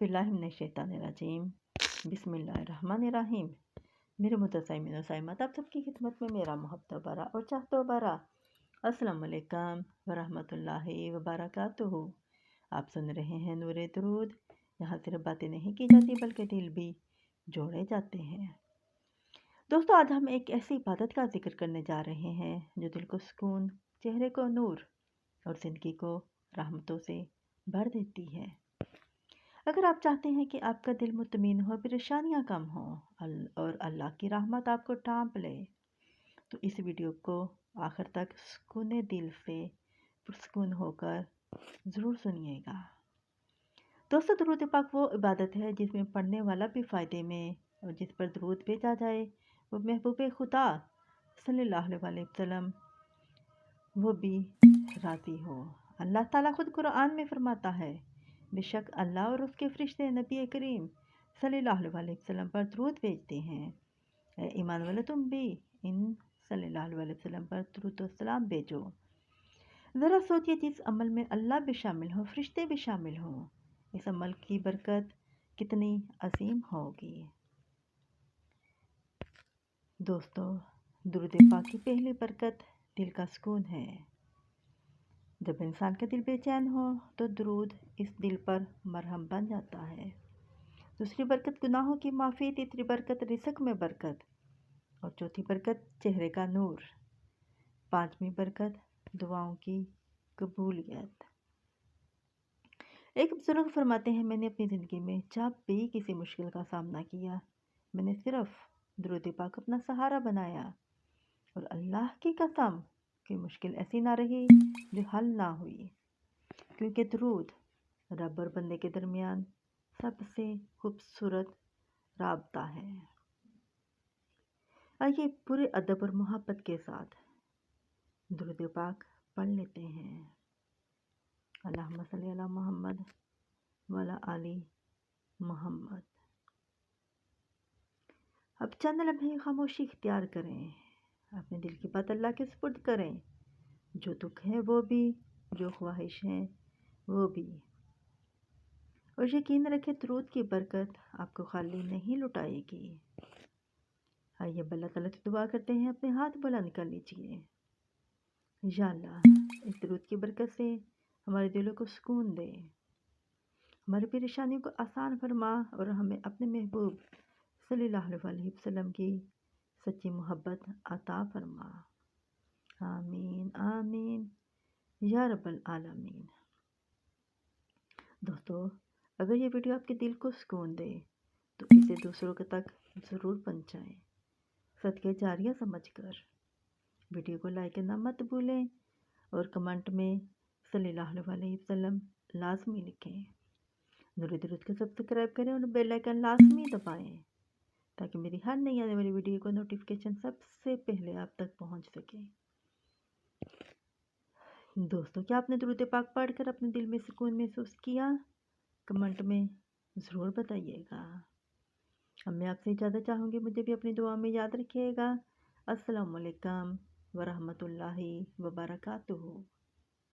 औज़ुबिल्लाहिमिनश्शैतानिर्रजीम बिस्मिल्लाहिर्रहमानिर्रहीम। मेरे मुतज़म्मिन और साइमत, आप सबकी खिदमत में मेरा मोहब्बत भरा और चाहतो भरा अस्सलाम वालेकुम वरहमतुल्लाहि वबरकातुहू। आप सुन रहे हैं नूरे दरूद। यहाँ सिर्फ बातें नहीं की जाती बल्कि दिल भी जोड़े जाते हैं। दोस्तों, आज हम एक ऐसी इबादत का जिक्र करने जा रहे हैं जो दिल को सुकून, चेहरे को नूर और ज़िंदगी को रहमतों से भर देती है। अगर आप चाहते हैं कि आपका दिल मुतमईन हो, परेशानियां कम हो और अल्लाह की रहमत आपको ढांप ले, तो इस वीडियो को आखिर तक सुकून दिल से पुरसुकून होकर ज़रूर सुनिएगा। दोस्तों, दरूद पाक वो इबादत है जिसमें पढ़ने वाला भी फ़ायदे में और जिस पर दरूद भेजा जाए वो महबूब खुदा सल्लल्लाहु अलैहि वसल्लम वो भी राज़ी हो। अल्लाह ताला खुद कुरान में फरमाता है, बेशक अल्लाह और उसके फरिश्ते नबी करीम सल्लल्लाहु अलैहि वसल्लम पर दरूद भेजते हैं। ए ईमान वाले, तुम भी इन सल्लल्लाहु अलैहि वसल्लम पर दरूद व सलाम भेजो। ज़रा सोचिए, जिस अमल में अल्लाह भी शामिल हो, फरिश्ते भी शामिल हों, इस अमल की बरकत कितनी अजीम होगी। दोस्तों, दुरूद पाक की पहली बरकत दिल का सुकून है। जब इंसान का दिल बेचैन हो तो दरूद इस दिल पर मरहम बन जाता है। दूसरी बरकत गुनाहों की माफ़ी, तीसरी बरकत रिज़्क़ में बरकत और चौथी बरकत चेहरे का नूर, पांचवी बरकत दुआओं की कबूलियत। एक बुजुर्ग फरमाते हैं, मैंने अपनी ज़िंदगी में जब भी किसी मुश्किल का सामना किया, मैंने सिर्फ दरूद पाक अपना सहारा बनाया और अल्लाह की कसम कि मुश्किल ऐसी ना रही जो हल ना हुई, क्योंकि दरूद रब और बंदे के दरमियान सबसे खूबसूरत राबता है। आइए पूरे अदब और मोहब्बत के साथ दरूद पाक पढ़ लेते हैं। अल्लाहुम्मा सल्ली अला मोहम्मद व अला आली मोहम्मद। अब चंद लम्हे खामोशी इख्तियार करें, अपने दिल की बात अल्लाह के सुपुर्द करें। जो दुख है वो भी, जो ख्वाहिश है वो भी, और यकीन रखें दरूद की बरकत आपको खाली नहीं लुटाएगी। आइए अल्लाह ताला से दुआ करते हैं, अपने हाथ बुलंद कर लीजिए। या अल्लाह, इस दरूद की बरकत से हमारे दिलों को सुकून दे, हमारी परेशानियों को आसान फरमा और हमें अपने महबूब सल्लल्लाहु अलैहि वसल्लम की सच्ची मोहब्बत अता फरमा। आमीन आमीन या रब्बल आलमीन। दोस्तों, अगर ये वीडियो आपके दिल को सुकून दे तो इसे दूसरों के तक ज़रूर पहुंचाएं। सदके जारिया समझकर वीडियो को लाइक करना मत भूलें और कमेंट में सल्लल्लाहु अलैहि वसल्लम लाजमी लिखें। नूरे दरूद को सब्सक्राइब करें और बेल आइकन लाजमी दबाएं ताकि मेरी हर नई आने वाली वीडियो को नोटिफिकेशन सबसे पहले आप तक पहुंच सके। दोस्तों, क्या आपने दरूद पाक पढ़कर अपने दिल में सुकून महसूस किया? कमेंट में ज़रूर बताइएगा। अब मैं आपसे इजाज़त चाहूँगी, मुझे भी अपनी दुआ में याद रखिएगा। अस्सलामु अलैकुम वरहमतुल्लाहि वबरकातुहू।